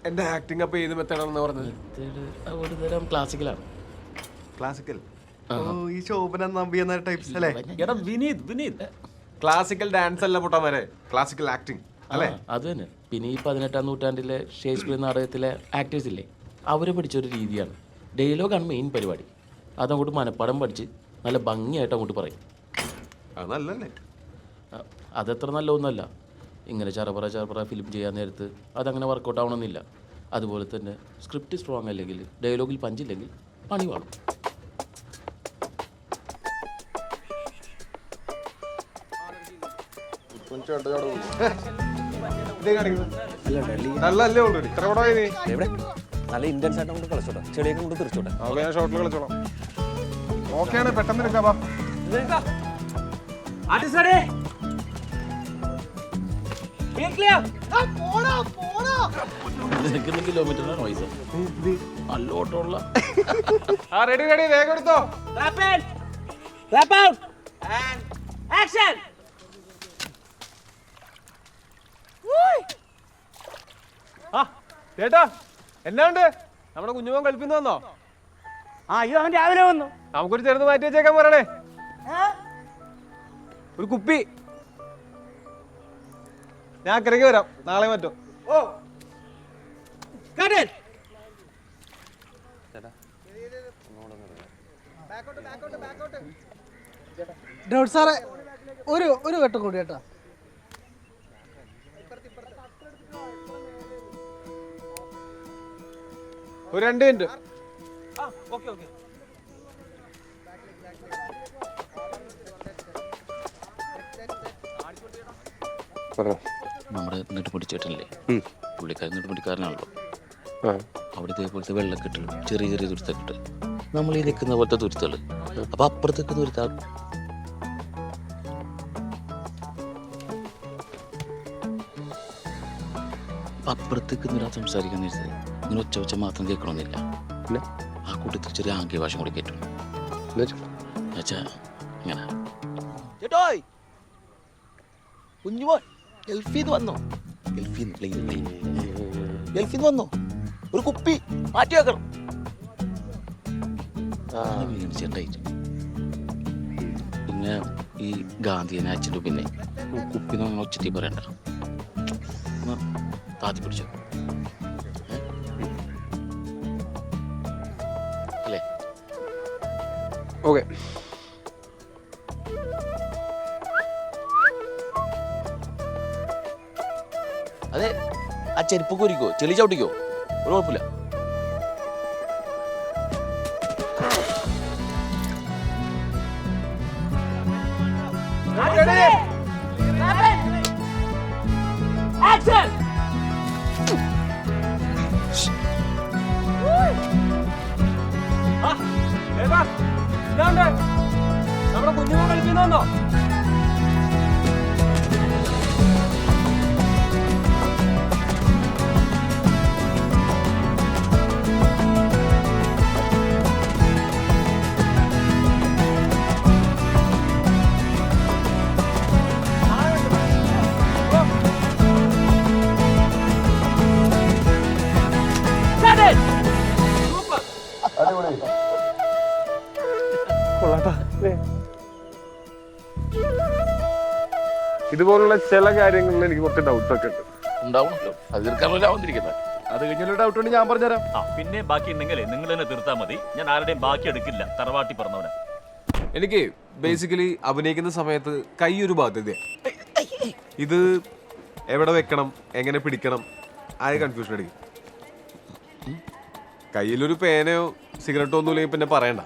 എന്റെ ആക്ടിങ് അപ്പൊ ഏത് മെത്തേഡാണെന്ന് പറഞ്ഞത്? ഒരു തരം ക്ലാസിക്കലാണ്. ക്ലാസിക്കൽ. ഈ ശോഭന നമ്പി എന്ന ടൈപ്സ് അല്ലേ? എടാ വിനീത് ക്ലാസിക്കൽ ഡാൻസ് അല്ല പൊട്ടാമാരെ, ക്ലാസിക്കൽ ആക്ടിങ് അല്ലേ? അത് തന്നെ. പിന്നെ ഈ 18ാം നൂറ്റാണ്ടിലെ ഷേക്സ്പിയർ നാടകത്തിലെ ആക്ടേഴ്സ് ഇല്ലേ, അവരെ പഠിച്ചൊരു രീതിയാണ്. ഡയലോഗാണ് മെയിൻ പരിപാടി. അതങ്ങോട്ട് മനപ്പാടം പഠിച്ച് നല്ല ഭംഗിയായിട്ട് അങ്ങോട്ട് പറയും. അത് നല്ലല്ലേ? അതത്ര നല്ലതൊന്നുമല്ല. ഇങ്ങനെ ചറപറ ഫിലിം ചെയ്യാൻ നേരത്ത് അതങ്ങനെ വർക്കൗട്ട് ആവണമെന്നില്ല. അതുപോലെ തന്നെ സ്ക്രിപ്റ്റ് സ്ട്രോങ് അല്ലെങ്കിൽ ഡയലോഗിൽ പഞ്ചില്ലെങ്കിൽ പണി വാളും. നല്ല ഇന്റൻസ് ആയിട്ട് കൊണ്ട് കളിച്ചോട്ടെ, ചെളിയൊക്കെ കൊണ്ട് തിരിച്ചോട്ടെ. ഷോട്ടിൽ കളിച്ചോളാം. ഓക്കെയാണ്, പെട്ടെന്ന് എടുക്കാം. കിലോമീറ്ററിന് നോയ്സ് നല്ലോട്ടുള്ള റെഡി വേഗം എടുത്തോ. ചേട്ടാ എന്നാണ്ട്? നമ്മുടെ കുഞ്ഞുമോൻ കളിപ്പിന്ന് വന്നോ? അയ്യോ, അവൻ രാവിലെ വന്നു. നമുക്കൊരു ചെറുത് മാറ്റി വെച്ചേക്കാൻ പറയണേ. ഒരു കുപ്പി ഞാൻ അക്കരയ്ക്ക് വരാം, നാളെ മറ്റോ. ഡോട്ട് സാറേ, ഒരു വട്ടം കൂടി കേട്ടോ. ഒരു 2 മിനിറ്റ്. നമ്മുടെ നെടുമുടിച്ചേട്ടനില്ലേ, പുള്ളിക്കാരൻ നെടുമുടിക്കാരനാണല്ലോ. അവിടെ ഇതേപോലത്തെ വെള്ളക്കെട്ടുകൾ, ചെറിയ ചെറിയ തുരുത്തൊക്കെ നമ്മൾ ഈ നിൽക്കുന്ന പോലത്തെ തുരുത്തുകൾ. അപ്പൊ അപ്പുറത്തേക്ക് തുരുത്ത അപ്പുറത്തേക്ക് നിരാ സംസാരിക്കാൻ നേരത്തെ ഇങ്ങനെ ഒച്ച മാത്രം കേൾക്കണമെന്നില്ല. പിന്നെ ആ കൂട്ടത്തിൽ ചെറിയ ആംഗ്യ ഭാഷ കൂടി കേട്ടു. ഇങ്ങനെ ചേട്ടോയ് കുഞ്ഞുമോൻ ഗൾഫീന്ന് വന്നോ? ഗൾഫീന്ന് വന്നോ? ഒരു കുപ്പി മാറ്റി വെക്കണം. ചേട്ടായി പിന്നെ ഈ ഗാന്ധിയനെ അച്ഛൻ്റെ പിന്നെ കുപ്പിന്ന് അങ്ങനെ ഒച്ചത്തി പറയണ്ട, താത്തി പിടിച്ചോ അല്ലേ? ഓക്കെ. അതെ, ആ ചെരുപ്പ് കോരിക്കോ, ചെളി ചവിട്ടിക്കോ, ഒരു കുഴപ്പമില്ല. നമ്മുടെ കുഞ്ഞുമോൻ കളിപ്പിന്ന് വന്നോ? ഇതുപോലുള്ള ചില കാര്യങ്ങളിൽ എനിക്ക് കുറച്ച് ഡൗട്ട് ഒക്കെ ഉണ്ട്. ഉണ്ടാവണല്ലോ, അത് തീർക്കാനല്ലോ വന്നിരിക്കുന്നത്. അത് കഴിഞ്ഞൊരു ഡൗട്ട് ഉണ്ട്, ഞാൻ പറഞ്ഞുതരാം. പിന്നെ ബാക്കി ഉണ്ടെങ്കിൽ നിങ്ങൾ തന്നെ തീർത്താൽ മതി. ഞാൻ ആരുടെയും ബാക്കി എടുക്കില്ല, തറവാട്ടി പറഞ്ഞവനെ. എനിക്ക് ബേസിക്കലി അഭിനയിക്കുന്ന സമയത്ത് കൈ ഒരു ബാധ്യതയാണ്. ഇത് എവിടെ വെക്കണം, എങ്ങനെ പിടിക്കണം, ആര് കൺഫ്യൂഷൻ അടിക്കും. കയ്യിലൊരു പേനയോ സിഗരറ്റോ ഒന്നും ഇല്ലെങ്കിൽ പിന്നെ പറയണ്ട.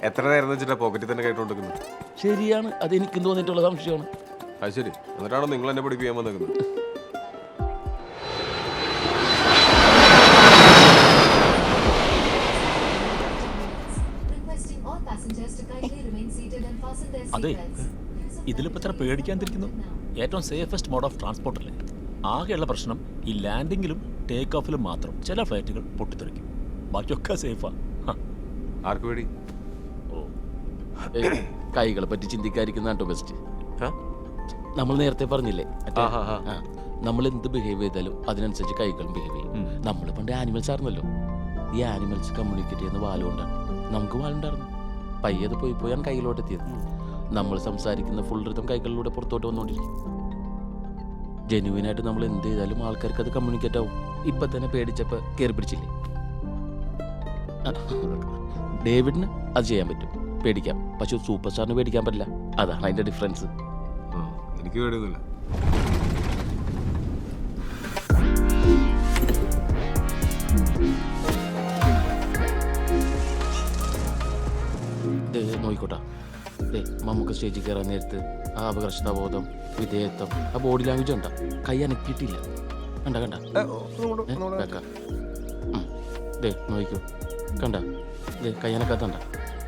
എത്ര നേരം വെച്ചിട്ടാ പോക്കറ്റിൽ തന്നെ കേട്ടോണ്ടിരിക്കുന്നത്. ശരിയാണ്, അത് എനിക്കും തോന്നിയിട്ടുള്ള സംശയമാണ്. അത് ശരി, എന്നിട്ടാണോ നിങ്ങൾ എന്നെ പഠിപ്പിക്കാൻ വന്നിരിക്കുന്നത്? അതെ, ഇതിലിപ്പോ ഇത്ര പേടിക്കാൻ തിരിക്കുന്നു. ഏറ്റവും സേഫസ്റ്റ് മോഡ് ഓഫ് ട്രാൻസ്പോർട്ട് അല്ലേ? ആകെയുള്ള പ്രശ്നം ഈ ലാൻഡിങ്ങിലും ടേക്ക് ഓഫിലും മാത്രം ചില ഫ്ലൈറ്റുകൾ പൊട്ടിത്തെറിക്കും, ബാക്കിയൊക്കെ സേഫാ. ആർക്ക് പേടി? കൈകളെ പറ്റി ചിന്തിക്കാതിരിക്കുന്ന കേട്ടോ ബെസ്റ്റ്. നമ്മൾ നേരത്തെ പറഞ്ഞില്ലേ, നമ്മൾ എന്ത് ബിഹേവ് ചെയ്താലും അതിനനുസരിച്ച് കൈകളും ബിഹേവ് ചെയ്യും. നമ്മൾ പണ്ട് ആനിമൽസ് ആയിരുന്നല്ലോ. ഈ ആനിമൽസ് കമ്മ്യൂണിക്കേറ്റ് ചെയ്യുന്ന വാലുകൊണ്ടാണ്. നമുക്ക് വാലുണ്ടായിരുന്നു, പയ്യത് പോയാണ് കൈയിലോട്ട് എത്തിയത്. നമ്മൾ സംസാരിക്കുന്ന ഫുൾ റിതം കൈകളിലൂടെ പുറത്തോട്ട് വന്നുകൊണ്ടിരിക്കും. ജെന്യുവിനായിട്ട് നമ്മൾ എന്ത് ചെയ്താലും ആൾക്കാർക്ക് അത് കമ്മ്യൂണിക്കേറ്റ് ആവും. ഇപ്പം തന്നെ പേടിച്ചപ്പോൾ കയറി പിടിച്ചില്ലേ? ഡേവിഡിന് അത് ചെയ്യാൻ പറ്റും, പേടിക്കാം. പക്ഷെ സൂപ്പർ സ്റ്റാറിന് പേടിക്കാൻ പറ്റില്ല. അതാണ് അതിൻ്റെ ഡിഫറൻസ്. എനിക്ക് പേടിയൊന്നുമില്ല. നോയിക്കോട്ടെ, നമുക്ക് സ്റ്റേജിൽ കയറാൻ നേരത്ത് ആ അപകർഷതാബോധം, വിധേയത്വം, ആ ബോഡി ലാംഗ്വേജ് ഉണ്ടാ. കൈ അനക്കിയിട്ടില്ല. കണ്ട നോയിക്കോ, കണ്ട കൈ അനക്കാത്തണ്ട.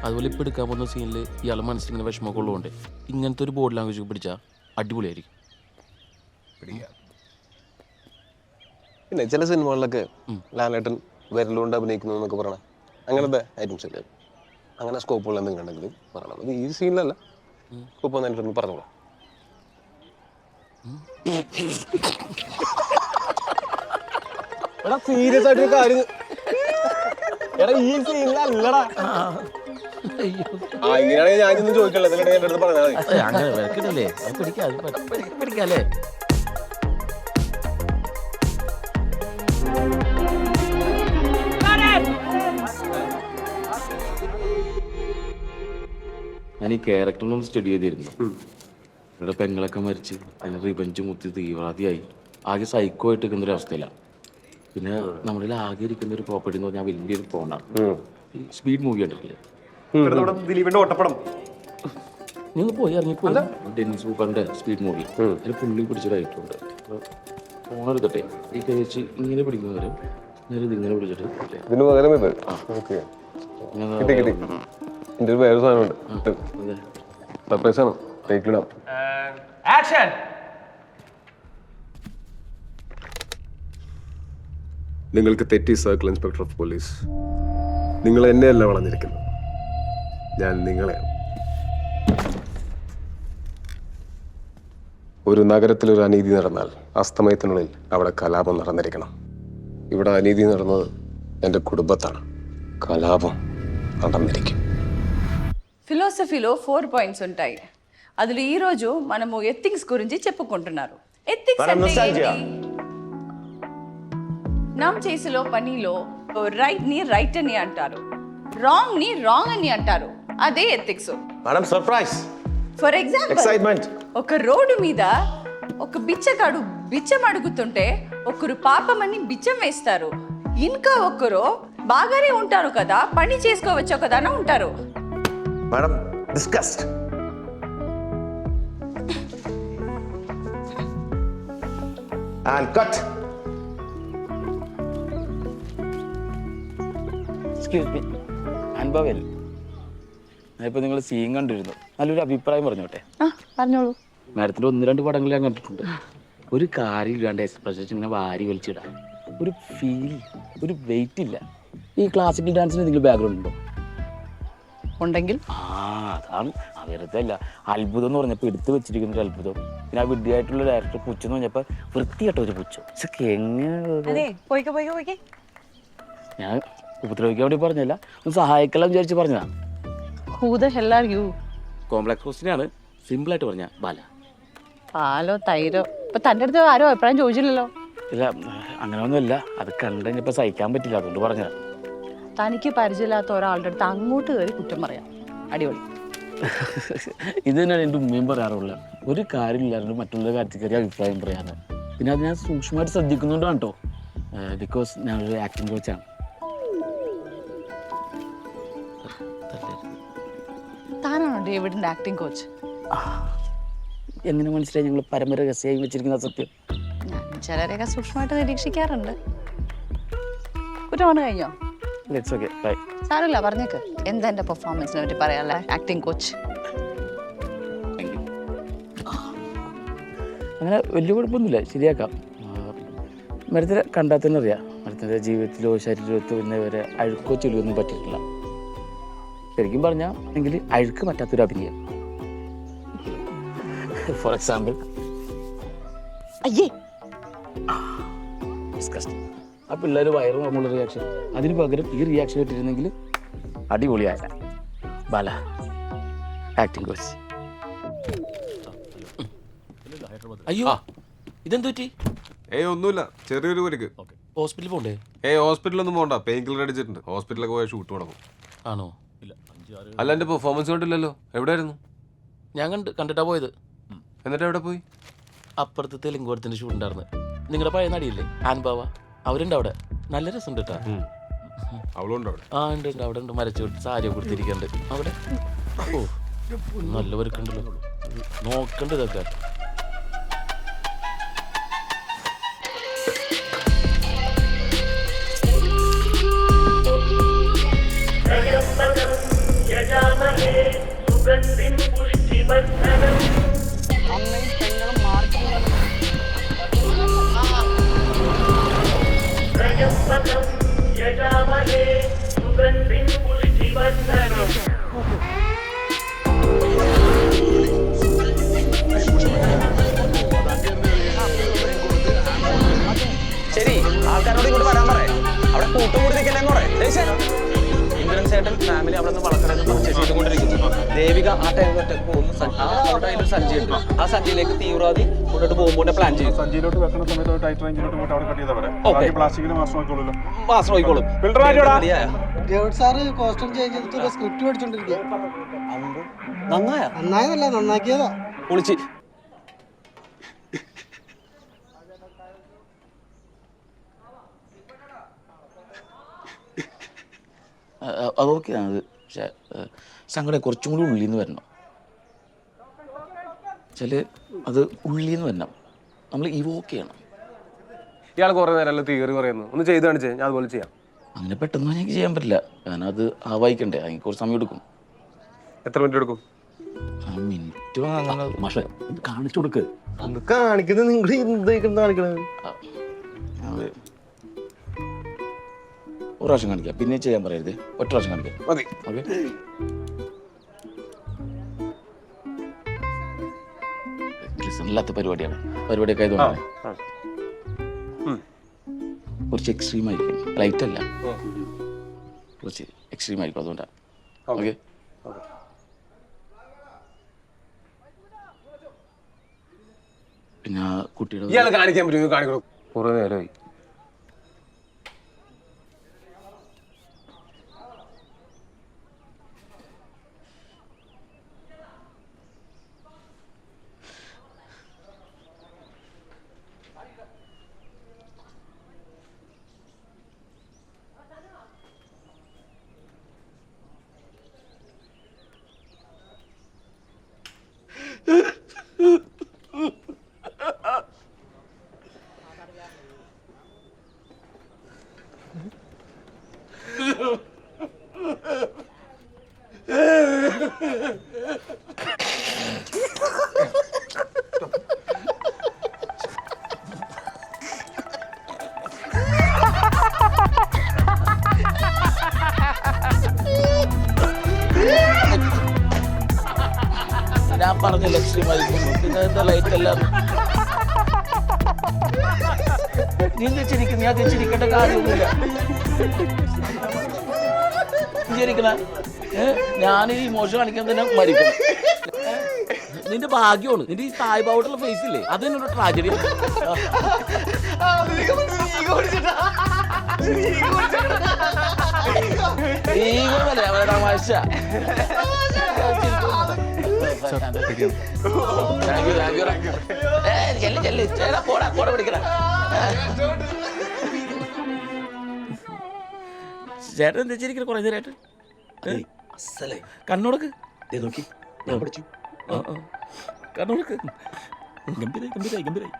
അതുപോലെ ഇപ്പം എടുക്കാൻ പോകുന്ന സീനിൽ ഇയാളെ മനസ്സിലിങ്ങനെ വിഷമമൊക്കെ ഉള്ളതുകൊണ്ട് ഇങ്ങനത്തെ ഒരു ബോഡി ലാംഗ്വേജ് പിടിച്ചാൽ അടിപൊളിയായിരിക്കും. പിന്നെ ചില സിനിമകളിലൊക്കെ ലാലേട്ടൻ വിരലുകൊണ്ട് അഭിനയിക്കുന്നു എന്നൊക്കെ പറയണേ, അങ്ങനത്തെ ഐറ്റംസ് ഒക്കെ അങ്ങനെ സ്കോപ്പുകൾ എന്തെങ്കിലും ഉണ്ടെങ്കിലും പറയണം. അത് ഈ സീനിലല്ല, സ്കോപ്പ് വന്നിട്ടുണ്ടെങ്കിൽ പറഞ്ഞോളാം. എടാ സീരിയസ് ആയിട്ടൊരു കാര്യം, എടാ ഈ സീനിലല്ലടാ. ഇങ്ങനെയാണെങ്കിൽ ഞാനൊന്നും ചോദിക്കല്ലോ, എന്റെ അടുത്ത് പറഞ്ഞാൽ മതി. അങ്ങനെ വിലക്കിടല്ലേ, പിടിക്കാല്ലേ? ഞാൻ ഈ ക്യാരക്ടറിനൊന്നും സ്റ്റഡി ചെയ്തിരുന്നു. ഇവിടെ പെങ്ങളൊക്കെ മരിച്ച് അതിന് റിവഞ്ച് മുത്തി തീവ്രവാദിയായി ആകെ സൈക്കോ ആയിട്ട് നിൽക്കുന്ന ഒരു അവസ്ഥയിലാണ്. പിന്നെ നമ്മളിൽ ആകെ ഇരിക്കുന്ന ഒരു പ്രോപ്പർട്ടി എന്ന് പറഞ്ഞാൽ വലിയൊരു ഫോണാണ്. സ്പീഡ് മൂവി കണ്ടിട്ടില്ലേ? ദിലീപിന്റെ ഓട്ടപ്പടം. നിങ്ങൾ പോയി ഇറങ്ങിപ്പോയി. ഡെന്നിസ് ബൂക്കറിന്റെ സ്പീഡ് മൂവി അതിൽ പുള്ളി പിടിച്ചൊരായിട്ടുണ്ട്. ഫോൺ എടുക്കട്ടെ, ഈ കഴിച്ച് ഇങ്ങനെ പിടിക്കുന്നവരും നേരെ ഇതിങ്ങനെ പിടിച്ചിട്ട് ഇതിന് പകരം ഇത് എന്റെ ഒരു വേറെ സാധനമുണ്ട്, സർപ്രൈസ് ആണ്. ടേക്കിടാം. നിങ്ങൾക്ക് തെറ്റി സർക്കിൾ ഇൻസ്പെക്ടർ ഓഫ് പോലീസ്. നിങ്ങൾ എന്നെയല്ല വളഞ്ഞിരിക്കുന്നത്, ഞാൻ നിങ്ങളെയാണ്. ഒരു നഗരത്തിലൊരു അനീതി നടന്നാൽ അസ്തമയത്തിനുള്ളിൽ അവിടെ കലാപം നടന്നിരിക്കണം. ഇവിടെ അനീതി നടന്നത് എൻ്റെ കുടുംബത്താണ്. കലാപം നടന്നിരിക്കും. ఫిలాసఫీలో 4 పాయింట్స్ ఉంటాయి. అందులో ఈ రోజు మనము ఎథిక్స్ గురించి చెప్పుకుంటున్నారు. ఎథిక్స్ అంటే ఏంటి? నమ్ చేసిలో పనిలో రైట్ ని రైట్ అని అంటారు, రాంగ్ ని రాంగ్ అని అంటారు. అదే ethics. Madam surprise. For example excitement. ఒక రోడ్డు మీద ఒక బిచ్చగాడు బిచ్చం అడుగుతుంటే ఒకరు పాపమని బిచ్చం వేస్తారు, ఇంకా ఒకరు బాగానే ఉంటారు కదా, పని చేసుకోవచ్చు కదా అని ఉంటారు. Madam discussed. And cut. Excuse me, അനുഭവൽ, ഞാനിപ്പോൾ നിങ്ങൾ സീൻ കണ്ടിരുന്നു. നല്ലൊരു അഭിപ്രായം പറഞ്ഞോട്ടെ? പറഞ്ഞോളൂ. മാഡത്തിൻ്റെ 1-2 പടങ്ങൾ ഞാൻ കണ്ടിട്ടുണ്ട്. ഒരു കാര്യം ഇല്ലാണ്ട് എക്സ്പ്രഷൻ ഇങ്ങനെ വാരി വലിച്ചിടാം, ഒരു ഫീൽ, ഒരു വെയിറ്റ് ഇല്ല. ഈ ക്ലാസിക്കൽ ഡാൻസിന് എന്തെങ്കിലും ബാക്ക്ഗ്രൗണ്ട് ഉണ്ടോ? ഉണ്ടെങ്കിൽ അതാണ്. വെറുതെ അല്ല, അത്ഭുതം എന്ന് പറഞ്ഞപ്പോൾ എടുത്തു വെച്ചിരിക്കുന്ന ഒരു അത്ഭുതം. പിന്നെ ആ വിഡ്ഢിയായിട്ടുള്ള ഡയറക്ടർ പുച്ഛം എന്ന് പറഞ്ഞപ്പോൾ വൃത്തിയായിട്ട ഒരു പുച്ഛം. എങ്ങനെ ഞാൻ ഉപദ്രവിക്കാൻ വേണ്ടി പറഞ്ഞല്ല, ഒന്ന് സഹായിக்கலாம் വിചാരിച്ച് പറഞ്ഞതാ. Who the hell are you? Complex ക്വസ്റ്റ്യനാണ്, സിമ്പിളായിട്ട് പറഞ്ഞ ബാല. പാലോ തൈരോ ഇപ്പൊ തൻ്റെ അടുത്ത് ആരോ അഭിപ്രായം ചോദിച്ചില്ലല്ലോ. ഇല്ല, അങ്ങനെയൊന്നുമില്ല. അത് കണ്ടുകഴിഞ്ഞപ്പോൾ സഹിക്കാൻ പറ്റില്ല, അതുകൊണ്ട് പറഞ്ഞതാ. തനിക്ക് പരിചയമില്ലാത്ത ഒരാളുടെ അടുത്ത് അങ്ങോട്ട് കയറി കുറ്റം പറയാം. അടിപൊളി. ഇത് തന്നെയാണ് എൻ്റെ ഉമ്മയും പറയാറുള്ള. ഒരു കാര്യമില്ലാണ്ട് മറ്റുള്ള കാര്യത്തിൽ കയറി അഭിപ്രായം പറയാറ്. പിന്നെ അത് ഞാൻ സൂക്ഷ്മമായിട്ട് ശ്രദ്ധിക്കുന്നുണ്ടാണ് കേട്ടോ, ബിക്കോസ് ഞാനൊരു ആക്ടിങ് കോച്ചാണ്. താനാണോ ഡേവിഡിന്റെ ആക്ടിങ് കോച്ച്? എങ്ങനെ മനസ്സിലായി ഞങ്ങൾ പരമരഹസ്യമായി വെച്ചിരിക്കുന്ന സത്യം? ഞാൻ ചിലരെയൊക്കെ സൂക്ഷ്മമായിട്ട് നിരീക്ഷിക്കാറുണ്ട്. കുറ്റമാണ് കഴിഞ്ഞോ? Let's okay, bye. സാരമില്ല, പറഞ്ഞേക്ക്. എന്താ എൻ്റെ പെർഫോമൻസിനെ പറ്റി പറയാല്ലേ ആക്ടിങ് കോച്ച്? അങ്ങനെ വലിയ കുഴപ്പമൊന്നുമില്ല, ശരിയാക്കാം. മരത്തിനെ കണ്ടാൽ തന്നെ അറിയാം, മരത്തിൻ്റെ ജീവിതത്തിലോ ശരീരത്തിലോ ഇന്നവരെ അഴുക്കോ ചെളിയൊന്നും പറ്റിയിട്ടില്ല. ശരിക്കും പറഞ്ഞാൽ എങ്കിൽ അഴുക്ക് പറ്റാത്തൊരു അഭിനയം. ഫോർ എക്സാമ്പിൾ, അയ്യേ ഡിസ്കസ്റ്റ്. ആ പിള്ളേർ വയറ് നമ്മളുള്ള റിയാക്ഷൻ, അതിന് പകരം ഈ റിയാക്ഷൻ ഇട്ടിരുന്നെങ്കിൽ അടിപൊളിയായ ബാല ആക്ടിങ് കോച്ച്. അയ്യോ ഇതെന്തു പറ്റി? ഏയ് ഒന്നുമില്ല, ചെറിയൊരു പരിക്ക്. ഹോസ്പിറ്റലിൽ പോണ്ടേ? ഹോസ്പിറ്റലൊന്നും പോകണ്ട, പെയിൻ കില്ലർ അടിച്ചിട്ടുണ്ട്. ഹോസ്പിറ്റലൊക്കെ പോയാൽ ഷൂട്ട് തുടങ്ങും. ആണോ? അല്ല എൻ്റെ പെർഫോമൻസ് കണ്ടില്ലല്ലോ, എവിടെയായിരുന്നു? ഞാൻ കണ്ടിട്ടാ പോയത്. എന്നിട്ട് എവിടെ പോയി? അപ്പുറത്തെ തെലുങ്കുവരത്തിന്റെ ഷൂട്ട് ഉണ്ടായിരുന്നു. നിങ്ങളുടെ പഴയ നടിയില്ലേ ആൻബാവ, അവരുണ്ട് അവിടെ. നല്ല രസമുണ്ട് കേട്ടാ. അവളുണ്ടോ അവിടെ? ആ ഉണ്ട് ഉണ്ട്, അവിടെ ഉണ്ട്. മരച്ചു സാരി കൊടുത്തിരിക്കുന്നുണ്ട് അവിടെ. ഓ നല്ല വർക്കുണ്ടല്ലോ, നോക്കണ്ട ഇതൊക്കെ. ശരി, ആൾക്കാരോട് ഇങ്ങോട്ട് വരാൻ പറയേ. അവിടെ കൂട്ടും കൂടി നിൽക്കല്ലെന്ന് പറയേ. ഇന്ദ്രൻ ചേട്ടൻ ഫാമിലി അവിടെ നിന്ന് വളർത്തണമെന്ന് പർച്ചേസ് ചെയ്തുകൊണ്ടിരിക്കുന്നു. ദേവിക ആ ടൈം ഒറ്റ പോകുന്നു. അവിടെ അതിലൊരു സഞ്ചി ഉണ്ട്. ആ സഞ്ചിയിലേക്ക് തീവ്രവാദി കൊണ്ടോട്ട് പോകുമ്പോൾ പ്ലാൻ ചെയ്യും. സഞ്ചിയിലോട്ട് വെക്കുന്ന സമയത്ത് ടൈറ്റ് റേഞ്ചിലോട്ട് പോയിട്ട് അവിടെ കട്ട് ചെയ്താൽ പറയാം. ഓക്കെ, പ്ലാസ്റ്റിക്കിന് മാസ്റ്റർ നോക്കിക്കോളൂ. മാസ്റ്റർ നോക്കിക്കോളും. ഡേവിഡ് സാറ് കോസ്റ്റ്യൂം ചേഞ്ച് ചെയ്തിട്ട് സ്ക്രിപ്റ്റ് പഠിച്ചോണ്ടിരിക്കുക. നന്നായതല്ല, നന്നാക്കിയതാ. പൊളിച്ച്. അതൊക്കെയാണ് അത്. പക്ഷെ സങ്കടം കുറച്ചും കൂടി ഉള്ളിൽ നിന്ന് വരണം. വെച്ചാൽ അത് ഉള്ളിൽ നിന്ന് വരണം, നമ്മൾ ഇവോക്ക് ചെയ്യണം. ഇയാൾ കുറെ നേരം തിയറി പറയുന്നു. ഒന്ന് ചെയ്ത് കാണിച്ചേ, ഞാൻ അതുപോലെ ചെയ്യാം. അങ്ങനെ പെട്ടെന്ന് എനിക്ക് ചെയ്യാൻ പറ്റില്ല, കാരണം അത് ആവായിക്കണ്ടേ, അതിന് കുറച്ച് സമയം എടുക്കും. എത്ര മിനിറ്റ് എടുക്കും? മിനിറ്റ് അങ്ങനെ മാഷെ കാണിച്ചു കൊടുക്ക്. കാണിക്കുന്നത് നിങ്ങൾ കാണിക്കണത് അത് ഒരു പ്രാവശ്യം കാണിക്കാം, പിന്നെ ചെയ്യാൻ പറയരുത്. ഒറ്റ പ്രാവശ്യം കാണിക്കാം മതി. ഓക്കെ. ഇല്ലാത്ത പരിപാടിയാണ്, പരിപാടിയൊക്കെ ആയതുകൊണ്ടാണ്. കുറച്ച് എക്സ്ട്രീം ആയിരിക്കും, ലൈറ്റ് അല്ല, കുറച്ച് എക്സ്ട്രീം ആയിരിക്കും, അതുകൊണ്ടാണ്. ഓക്കെ. പിന്നെ കുട്ടിയുടെ ഇയാൾ കാണിക്കാൻ പറ്റുമോ? കാണിക്കണം. കുറെ നേരമായി. ഞാൻ പറഞ്ഞില്ല എക്സ്ട്രീം ആയിരിക്കും, പിന്നെ എന്താ ലൈറ്റ് എല്ലാം. നീ തെച്ചിരിക്കും, ഞാൻ തെച്ചിരിക്കേണ്ട കാര്യമൊന്നുമില്ല. ചിരിക്കണ ഞാൻ ഈ മോശം കാണിക്കാൻ തന്നെ മരിക്കണം. നിന്റെ ഭാഗ്യമാണ്, നിന്റെ ഈ തായ്പാവട്ടുള്ള ഫേസ് ഇല്ലേ, അത് എന്നോട് ട്രാജഡി. തമാശ. ചേട്ടൻ എന്താ ചിരിക്കണ കുറെ നേരമായിട്ട്? കണ്ണോടക്ക് കണ്ണോടക്ക്. ഗംഭീരായി ഗംഭീരായി ഗംഭീരായി.